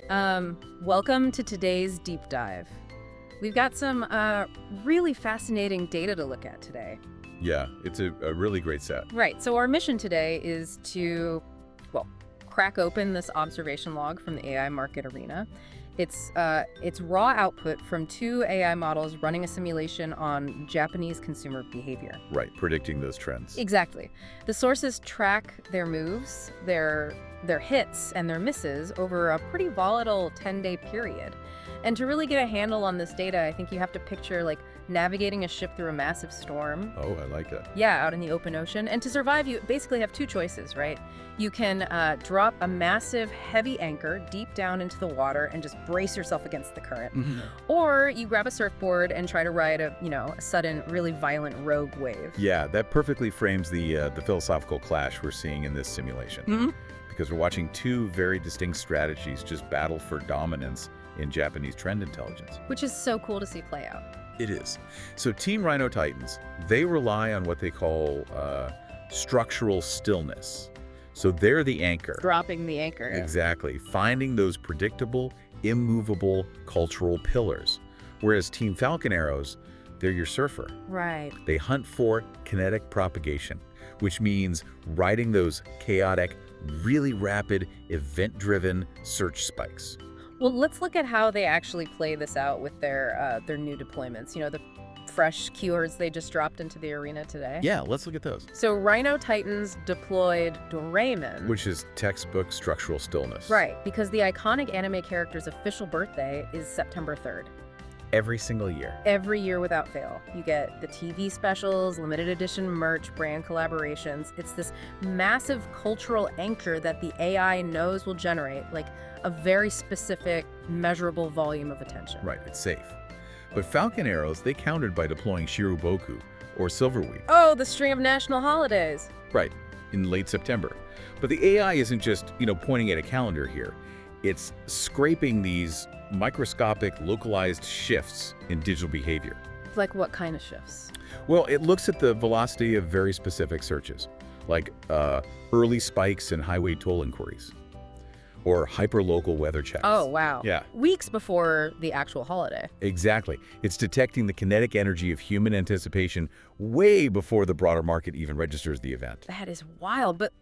Welcome to today's deep dive. We've got some really fascinating data to look at today. Yeah, it's a really great set. Right, so our mission today is to, well, crack open this observation log from the AI market arena. It's raw output from 2 AI models running a simulation on Japanese consumer behavior. Right, predicting those trends. Exactly. The sources track their moves, their hits, and their misses over a pretty volatile 10-day period. And to really get a handle on this data, I think you have to picture like navigating a ship through a massive storm. Oh, I like that. Yeah, out in the open ocean. And to survive, you basically have 2 choices, right? You can drop a massive, heavy anchor deep down into the water and just brace yourself against the current. Mm-hmm. Or you grab a surfboard and try to ride a sudden, really violent rogue wave. Yeah, that perfectly frames the philosophical clash we're seeing in this simulation. Mm-hmm. Because we're watching 2 very distinct strategies just battle for dominance in Japanese trend intelligence. Which is so cool to see play out. It is. So Team Rhino Titans, they rely on what they call structural stillness. So they're the anchor. Dropping the anchor. Exactly. Finding those predictable, immovable cultural pillars. Whereas Team Falcon Arrows, they're your surfer. Right. They hunt for kinetic propagation, which means riding those chaotic, really rapid, event-driven search spikes. Well, let's look at how they actually play this out with their new deployments. You know, the fresh keywords they just dropped into the arena today. Yeah, let's look at those. So Rhino Titans deployed Doraemon. Which is textbook structural stillness. Right, because the iconic anime character's official birthday is September 3rd. Every single year. Every year without fail. You get the TV specials, limited edition merch, brand collaborations. It's this massive cultural anchor that the AI knows will generate, like a very specific, measurable volume of attention. Right, it's safe. But Falcon Arrows, they countered by deploying Shiruboku, or Silver Week. Oh, the string of national holidays. Right, in late September. But the AI isn't just, pointing at a calendar here. It's scraping these microscopic, localized shifts in digital behavior. Like what kind of shifts? Well, it looks at the velocity of very specific searches, like early spikes in highway toll inquiries, or hyperlocal weather checks. Oh, wow. Yeah. Weeks before the actual holiday. Exactly. It's detecting the kinetic energy of human anticipation way before the broader market even registers the event. That is wild. But,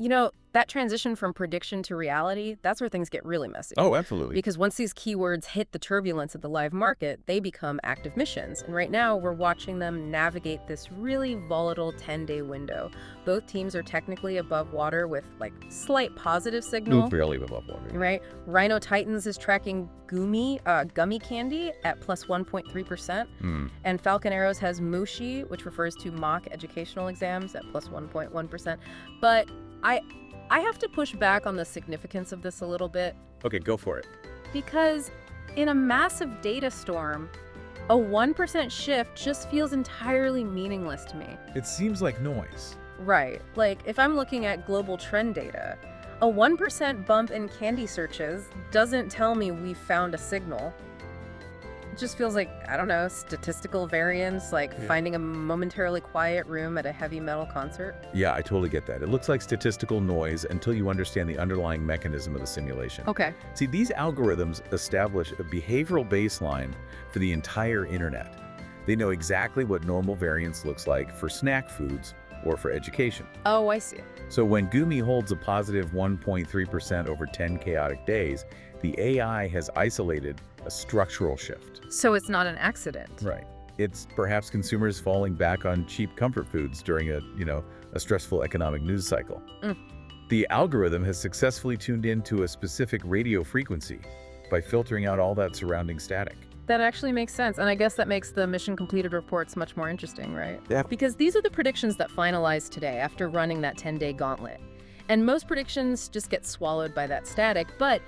that transition from prediction to reality, that's where things get really messy. Oh, absolutely. Because once these keywords hit the turbulence of the live market, they become active missions. And right now, we're watching them navigate this really volatile 10-day window. Both teams are technically above water with, slight positive signal. Barely above water. Right? Rhino Titans is tracking gummy candy at plus 1.3%. And Falcon Arrows has Mushi, which refers to mock educational exams, at plus 1.1%. But I have to push back on the significance of this a little bit. Okay, go for it. Because in a massive data storm, a 1% shift just feels entirely meaningless to me. It seems like noise. Right. Like, if I'm looking at global trend data, a 1% bump in candy searches doesn't tell me we've found a signal. It just feels like, I don't know, statistical variance, finding a momentarily quiet room at a heavy metal concert. Yeah, I totally get that. It looks like statistical noise until you understand the underlying mechanism of the simulation. Okay. See, these algorithms establish a behavioral baseline for the entire internet. They know exactly what normal variance looks like for snack foods or for education. Oh, I see. So when Gumi holds a positive 1.3% over 10 chaotic days, the AI has isolated a structural shift. So it's not an accident. Right. It's perhaps consumers falling back on cheap comfort foods during a stressful economic news cycle. The algorithm has successfully tuned into a specific radio frequency by filtering out all that surrounding static. That actually makes sense. And I guess that makes the mission completed reports much more interesting, right? Yeah. Because these are the predictions that finalized today after running that 10-day gauntlet. And most predictions just get swallowed by that static, but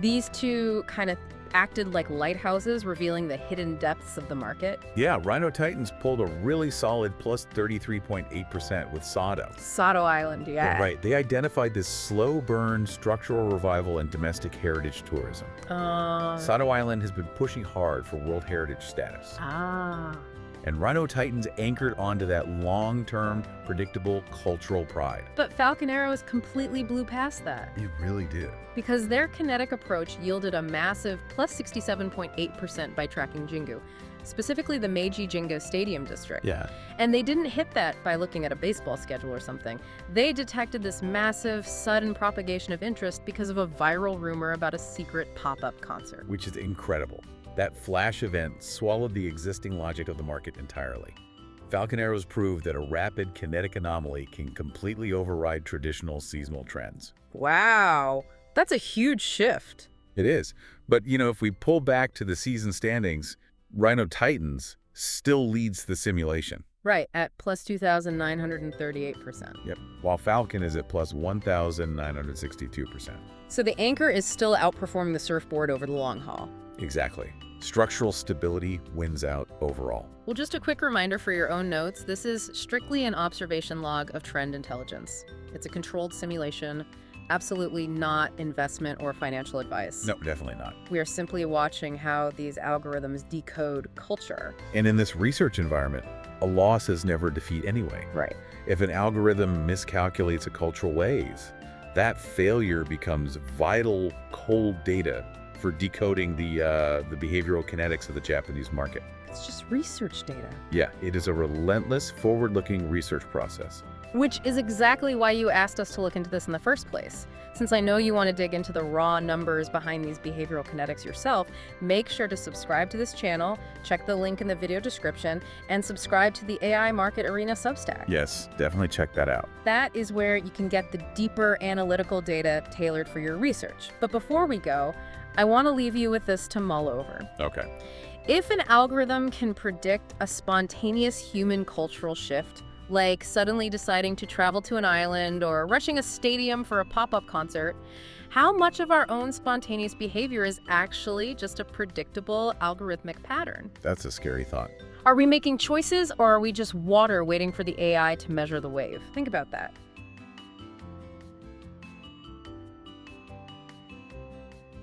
these 2 kind of acted like lighthouses, revealing the hidden depths of the market. Yeah, Rhino Titans pulled a really solid plus 33.8% with Sado. Sado Island, yeah. Right. They identified this slow burn structural revival in domestic heritage tourism. Sado Island has been pushing hard for World Heritage status. And Rhino Titans anchored onto that long-term, predictable cultural pride. But Falcon Arrows completely blew past that. It really did. Because their kinetic approach yielded a massive plus 67.8% by tracking Jingu, specifically the Meiji Jingu Stadium district. Yeah. And they didn't hit that by looking at a baseball schedule or something. They detected this massive, sudden propagation of interest because of a viral rumor about a secret pop-up concert. Which is incredible. That flash event swallowed the existing logic of the market entirely. Falcon Arrows proved that a rapid kinetic anomaly can completely override traditional seasonal trends. Wow, that's a huge shift. It is. But, if we pull back to the season standings, Rhino Titans still leads the simulation. Right, at plus 2,938%. Yep, while Falcon is at plus 1,962%. So the anchor is still outperforming the surfboard over the long haul. Exactly. Structural stability wins out overall. Well, just a quick reminder for your own notes, this is strictly an observation log of trend intelligence. It's a controlled simulation, absolutely not investment or financial advice. No, definitely not. We are simply watching how these algorithms decode culture. And in this research environment, a loss is never defeat anyway. Right. If an algorithm miscalculates a cultural ways, that failure becomes vital cold data for decoding the behavioral kinetics of the Japanese market. It's just research data. Yeah, it is a relentless, forward-looking research process. Which is exactly why you asked us to look into this in the first place. Since I know you want to dig into the raw numbers behind these behavioral kinetics yourself, make sure to subscribe to this channel, check the link in the video description, and subscribe to the AI Market Arena Substack. Yes, definitely check that out. That is where you can get the deeper analytical data tailored for your research. But before we go, I want to leave you with this to mull over. Okay. If an algorithm can predict a spontaneous human cultural shift, like suddenly deciding to travel to an island or rushing a stadium for a pop-up concert, how much of our own spontaneous behavior is actually just a predictable algorithmic pattern? That's a scary thought. Are we making choices, or are we just water waiting for the AI to measure the wave? Think about that.